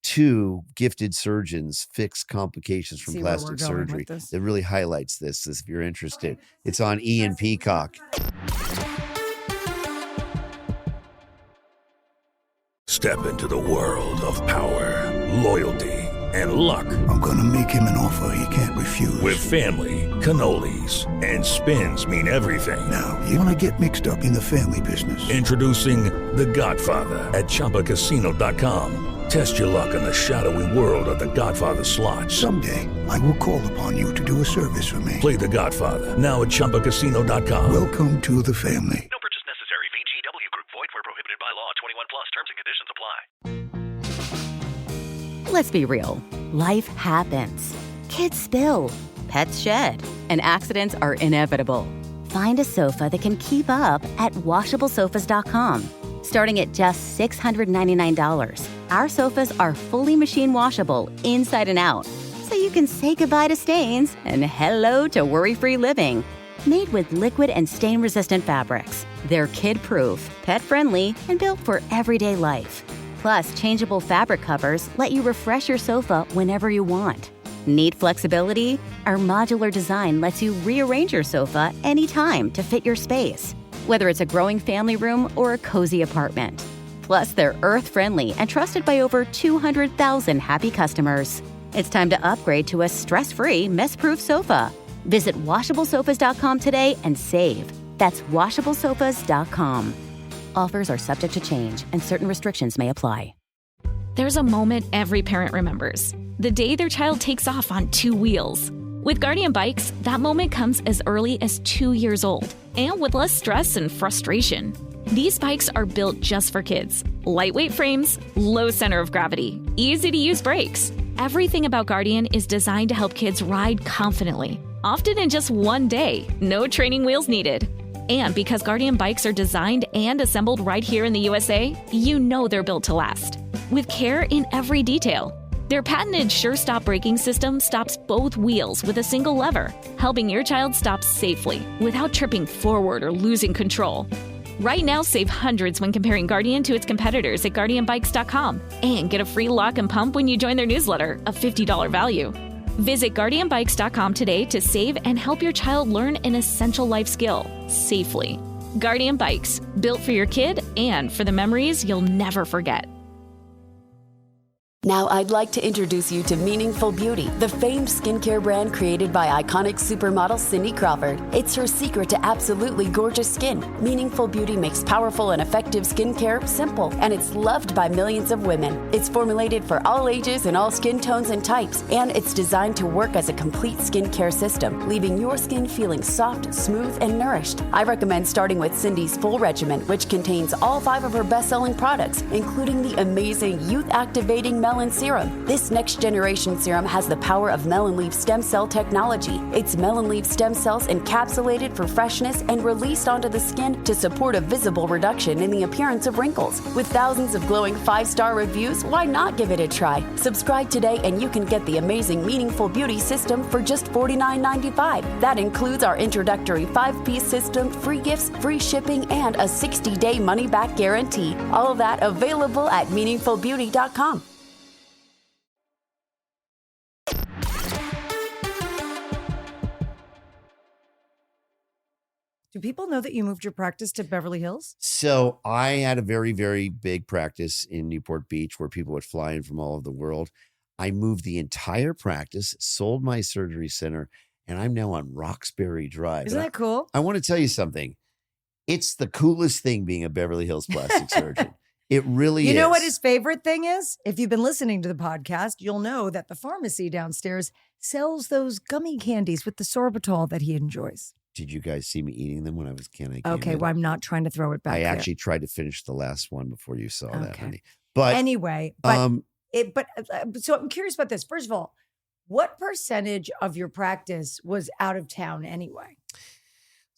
two gifted surgeons fix complications from See where we're plastic going with surgery. this. It really highlights this if you're interested. It's on Ian Peacock. Step into the world of power, loyalty, and luck. I'm going to make him an offer he can't refuse. With family, cannolis, and spins mean everything. Now, you want to get mixed up in the family business. Introducing The Godfather at ChumbaCasino.com. Test your luck in the shadowy world of The Godfather slot. Someday, I will call upon you to do a service for me. Play The Godfather now at ChumbaCasino.com. Welcome to the family. No purchase necessary. VGW Group. Void where prohibited by law. 21 plus. Terms and conditions apply. Let's be real. Life happens. Kids spill. Pets shed. And accidents are inevitable. Find a sofa that can keep up at washablesofas.com. Starting at just $699, our sofas are fully machine washable inside and out, so you can say goodbye to stains and hello to worry-free living. Made with liquid and stain-resistant fabrics, they're kid-proof, pet-friendly, and built for everyday life. Plus, changeable fabric covers let you refresh your sofa whenever you want. Need flexibility? Our modular design lets you rearrange your sofa anytime to fit your space, whether it's a growing family room or a cozy apartment. Plus, they're earth-friendly and trusted by over 200,000 happy customers. It's time to upgrade to a stress-free, mess-proof sofa. Visit washablesofas.com today and save. That's washablesofas.com. Offers are subject to change and certain restrictions may apply. There's a moment every parent remembers. The day their child takes off on 2 wheels. With Guardian Bikes, that moment comes as early as 2 years old, and with less stress and frustration. These bikes are built just for kids. Lightweight frames, low center of gravity, easy-to-use brakes. Everything about Guardian is designed to help kids ride confidently, often in just 1 day, no training wheels needed. And because Guardian bikes are designed and assembled right here in the USA, you know they're built to last. With care in every detail. Their patented Sure-Stop braking system stops both wheels with a single lever, helping your child stop safely without tripping forward or losing control. Right now, save hundreds when comparing Guardian to its competitors at GuardianBikes.com and get a free lock and pump when you join their newsletter, a $50 value. Visit GuardianBikes.com today to save and help your child learn an essential life skill safely. Guardian Bikes, built for your kid and for the memories you'll never forget. Now I'd like to introduce you to Meaningful Beauty, the famed skincare brand created by iconic supermodel Cindy Crawford. It's her secret to absolutely gorgeous skin. Meaningful Beauty makes powerful and effective skincare simple, and it's loved by millions of women. It's formulated for all ages and all skin tones and types, and it's designed to work as a complete skincare system, leaving your skin feeling soft, smooth, and nourished. I recommend starting with Cindy's full regimen, which contains all 5 of her best-selling products, including the amazing youth-activating melon serum. This next generation serum has the power of melon leaf stem cell technology. It's melon leaf stem cells encapsulated for freshness and released onto the skin to support a visible reduction in the appearance of wrinkles. With thousands of glowing 5-star reviews, why not give it a try? Subscribe today and you can get the amazing Meaningful Beauty system for just $49.95. That includes our introductory 5-piece system, free gifts, free shipping, and a 60-day money-back guarantee. All of that available at meaningfulbeauty.com. Do people know that you moved your practice to Beverly Hills? So I had a very, very big practice in Newport Beach where people would fly in from all over the world. I moved the entire practice, sold my surgery center, and I'm now on Roxbury Drive. Isn't that cool? I want to tell you something. It's the coolest thing being a Beverly Hills plastic surgeon. It really is. You know what his favorite thing is? If you've been listening to the podcast, you'll know that the pharmacy downstairs sells those gummy candies with the sorbitol that he enjoys. Did you guys see me eating them when I came Okay, in? well, I'm not trying to throw it back. I there. actually tried to finish the last one before you saw that, honey. But anyway, so I'm curious about this. First of all, what percentage of your practice was out of town anyway?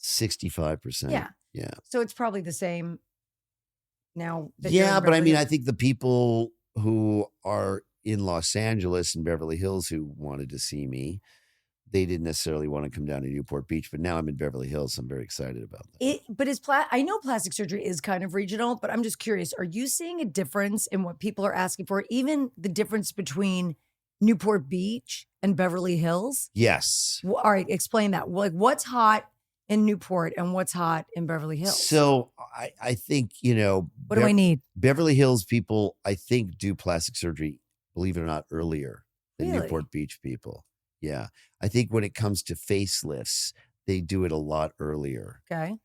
65%. Yeah. So it's probably the same now. Yeah, but I mean, I think the people who are in Los Angeles and Beverly Hills who wanted to see me they didn't necessarily want to come down to Newport Beach, but now I'm in Beverly Hills. So I'm very excited about that. I know plastic surgery is kind of regional, but I'm just curious, are you seeing a difference in what people are asking for? Even the difference between Newport Beach and Beverly Hills? Yes. Well, all right, explain that. Like, what's hot in Newport and what's hot in Beverly Hills? So I think, what do I need? Beverly Hills people, I think, do plastic surgery, believe it or not, earlier than Really? Newport Beach people. Yeah. I think when it comes to facelifts, they do it a lot earlier. Okay.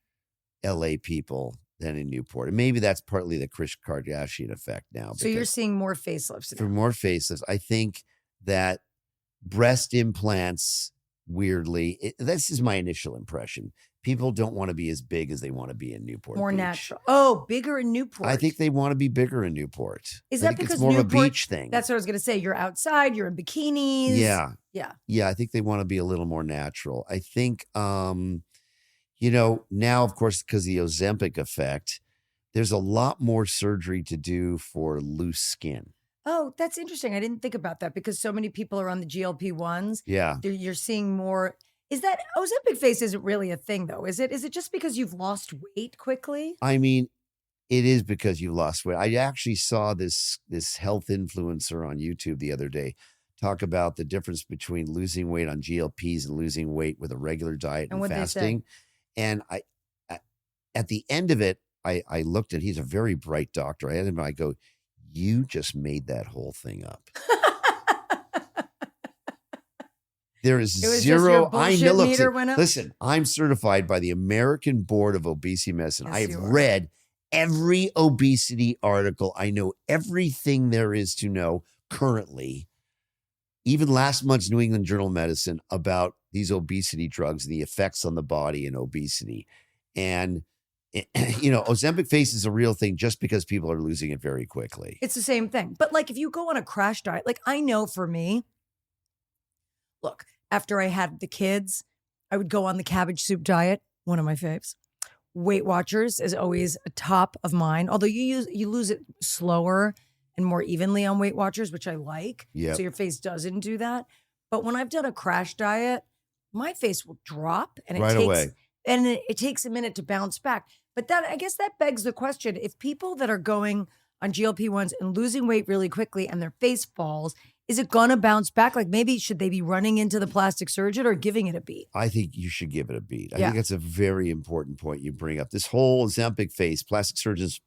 LA people than in Newport. And maybe that's partly the Kris Kardashian effect now. So you're seeing more facelifts. For more facelifts, I think that breast implants, weirdly, this is my initial impression. People don't want to be as big as they want to be in Newport More Beach. natural. Oh, bigger in Newport. I think they want to be bigger in Newport. Is I that think because it's more Newport, of a beach thing? That's what I was going to say. You're outside, you're in bikinis. Yeah. Yeah. Yeah, I think they want to be a little more natural. I think, now, of course, because of the Ozempic effect, there's a lot more surgery to do for loose skin. Oh, that's interesting. I didn't think about that because so many people are on the GLP-1s. Yeah. You're seeing more. Is that Ozempic face isn't really a thing though? Is it? Is it just because you've lost weight quickly? I mean, it is because you lost weight. I actually saw this health influencer on YouTube the other day talk about the difference between losing weight on GLPs and losing weight with a regular diet and fasting. And I at the end of it, I looked at, he's a very bright doctor. I had him, I go, you just made that whole thing up. There is zero. I know. Listen, I'm certified by the American Board of Obesity Medicine. Yes, I have read every obesity article. I know everything there is to know currently. Even last month's New England Journal of Medicine about these obesity drugs and the effects on the body and obesity. And, Ozempic face is a real thing just because people are losing it very quickly. It's the same thing. But like if you go on a crash diet, like I know for me, look, after I had the kids, I would go on the cabbage soup diet, one of my faves. Weight Watchers is always a top of mine, although you lose it slower and more evenly on Weight Watchers, which I like. Yep. So your face doesn't do that. But when I've done a crash diet, my face will drop and it takes a minute to bounce back. But I guess that begs the question, if people that are going on GLP-1s and losing weight really quickly and their face falls, is it going to bounce back? Like maybe should they be running into the plastic surgeon or giving it a beat? I think you should give it a beat. I think that's a very important point you bring up. This whole Ozempic face, plastic surgeons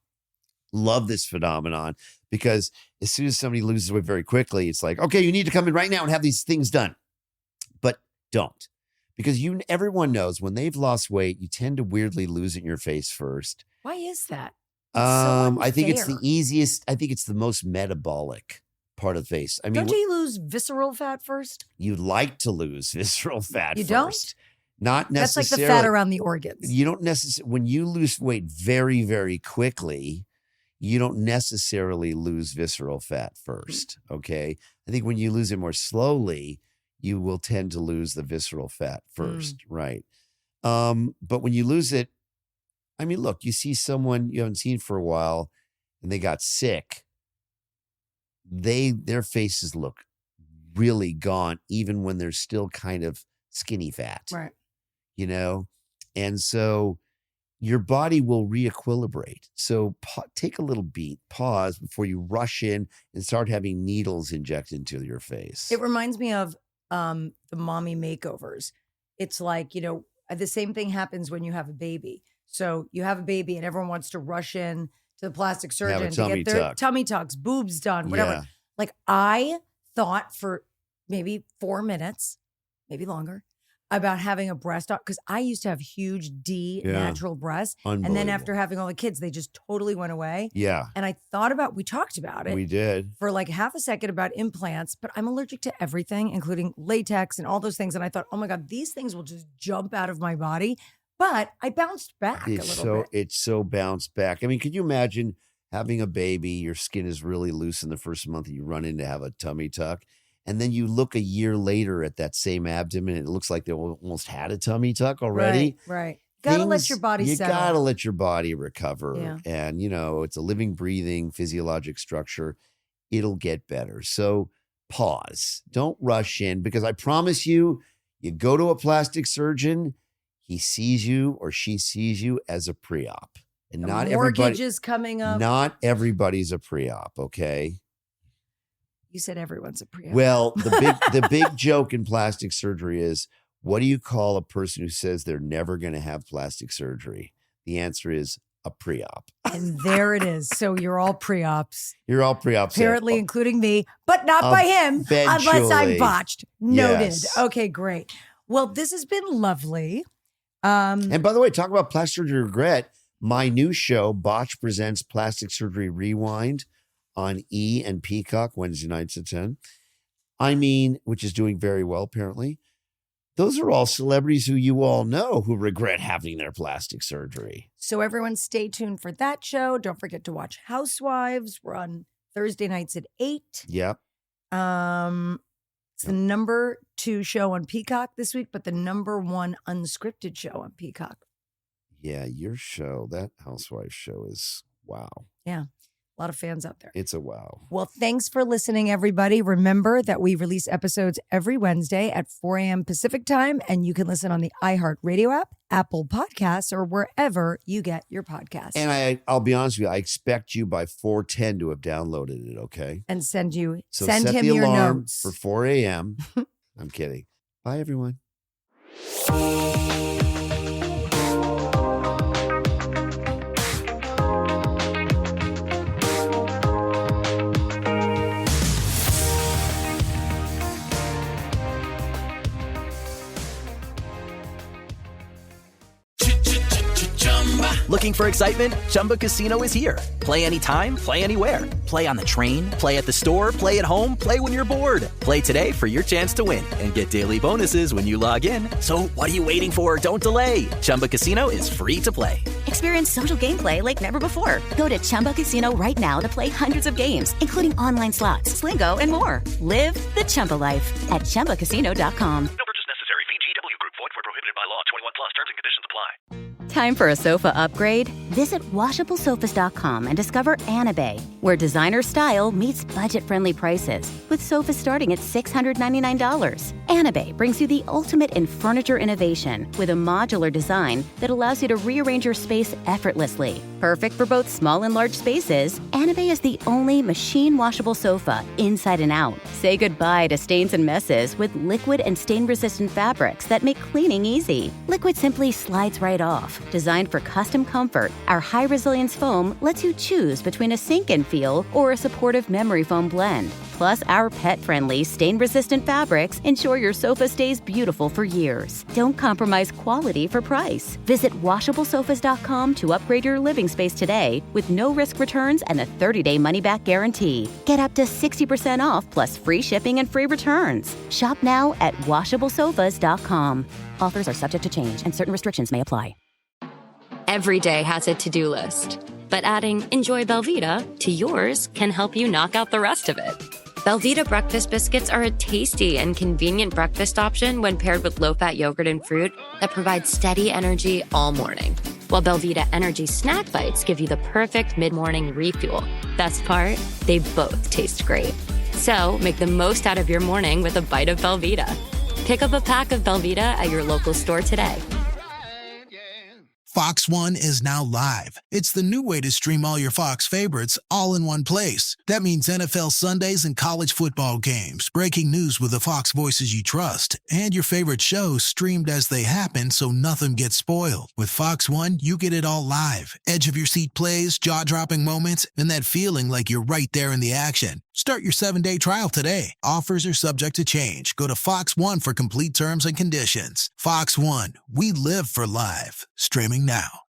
love this phenomenon because as soon as somebody loses weight very quickly, it's like, okay, you need to come in right now and have these things done. But don't. Because everyone knows when they've lost weight, you tend to weirdly lose it in your face first. Why is that? I think it's the easiest. I think it's the most metabolic part of the face. I mean, don't you lose visceral fat first? You'd like to lose visceral fat first. Don't? Not necessarily. That's like the fat around the organs. You don't necessarily, when you lose weight very, very quickly, you don't necessarily lose visceral fat first. Okay. I think when you lose it more slowly, you will tend to lose the visceral fat first. Right. But when you lose it, I mean, look, you see someone you haven't seen for a while and they got sick. Their faces look really gaunt, even when they're still kind of skinny fat. Right. And so your body will reequilibrate. So take a little beat, pause before you rush in and start having needles injected into your face. It reminds me of the mommy makeovers. It's like, the same thing happens when you have a baby. So you have a baby and everyone wants to rush in to the plastic surgeon to get their tummy tucks, boobs done, whatever. Yeah. Like I thought for maybe 4 minutes, maybe longer, about having a breast because I used to have huge natural breasts. And then after having all the kids, they just totally went away. Yeah. And we talked about it. We did. For like half a second about implants, but I'm allergic to everything, including latex and all those things. And I thought, oh my God, these things will just jump out of my body. But I bounced back a little bit. It's so bounced back. I mean, could you imagine having a baby, your skin is really loose in the first month, and you run in to have a tummy tuck, and then you look a year later at that same abdomen, and it looks like they almost had a tummy tuck already. Right. Gotta let your body settle. You gotta let your body recover. Yeah. And, it's a living, breathing, physiologic structure. It'll get better. So pause. Don't rush in, because I promise you, You go to a plastic surgeon, he sees you or she sees you as a pre-op. And The not mortgage everybody is coming up. Not everybody's a pre-op, okay? You said everyone's a pre-op. Well, the big joke in plastic surgery is, what do you call a person who says they're never going to have plastic surgery? The answer is a pre-op. And there it is. So you're all pre-ops. You're all pre-ops. Apparently, including me, but not by him, unless I'm Eventually. botched. Noted. Yes. Okay, great. Well, this has been lovely. And by the way, talk about plastic surgery regret. My new show, Botch Presents Plastic Surgery Rewind, on E! and Peacock, Wednesday nights at 10. I mean, which is doing very well, apparently. Those are all celebrities who you all know who regret having their plastic surgery. So everyone stay tuned for that show. Don't forget to watch Housewives. We're on Thursday nights at 8. Yep. It's the number 2 show on Peacock this week, but the number 1 unscripted show on Peacock. Yeah, your show, that Housewives show is wow. Yeah, a lot of fans out there. It's a wow. Well, thanks for listening, everybody. Remember that we release episodes every Wednesday at 4 a.m. Pacific time, and you can listen on the iHeartRadio app, Apple Podcasts, or wherever you get your podcasts. And I'll be honest with you, I expect you by 4:10 to have downloaded it, okay? And send So send set him the your alarm notes. for 4 a.m. I'm kidding. Bye, everyone. Looking for excitement? Chumba Casino is here. Play anytime, play anywhere. Play on the train, play at the store, play at home, play when you're bored. Play today for your chance to win and get daily bonuses when you log in. So what are you waiting for? Don't delay. Chumba Casino is free to play. Experience social gameplay like never before. Go to Chumba Casino right now to play hundreds of games, including online slots, Slingo, and more. Live the Chumba life at ChumbaCasino.com. No purchase necessary. VGW Group. Void where prohibited by law. 21 plus. Terms and conditions apply. Time for a sofa upgrade? Visit WashableSofas.com and discover Anabay, where designer style meets budget-friendly prices, with sofas starting at $699. Anabay brings you the ultimate in furniture innovation with a modular design that allows you to rearrange your space effortlessly. Perfect for both small and large spaces, Anabay is the only machine-washable sofa inside and out. Say goodbye to stains and messes with liquid and stain-resistant fabrics that make cleaning easy. Liquid simply slides right off. Designed for custom comfort, our high-resilience foam lets you choose between a sink-in feel or a supportive memory foam blend. Plus, our pet-friendly, stain-resistant fabrics ensure your sofa stays beautiful for years. Don't compromise quality for price. Visit WashableSofas.com to upgrade your living space today with no-risk returns and a 30-day money-back guarantee. Get up to 60% off plus free shipping and free returns. Shop now at WashableSofas.com. Offers are subject to change and certain restrictions may apply. Every day has a to-do list, but adding Enjoy Belvita to yours can help you knock out the rest of it. Belvita breakfast biscuits are a tasty and convenient breakfast option when paired with low-fat yogurt and fruit that provide steady energy all morning. While Belvita Energy Snack Bites give you the perfect mid-morning refuel. Best part? They both taste great. So make the most out of your morning with a bite of Belvita. Pick up a pack of Belvita at your local store today. Fox One is now live. It's the new way to stream all your Fox favorites all in one place. That means NFL Sundays and college football games, breaking news with the Fox voices you trust, and your favorite shows streamed as they happen so nothing gets spoiled. With Fox One, you get it all live. Edge-of-your-seat plays, jaw-dropping moments, and that feeling like you're right there in the action. Start your 7-day trial today. Offers are subject to change. Go to Fox One for complete terms and conditions. Fox One, we live for live. Streaming now.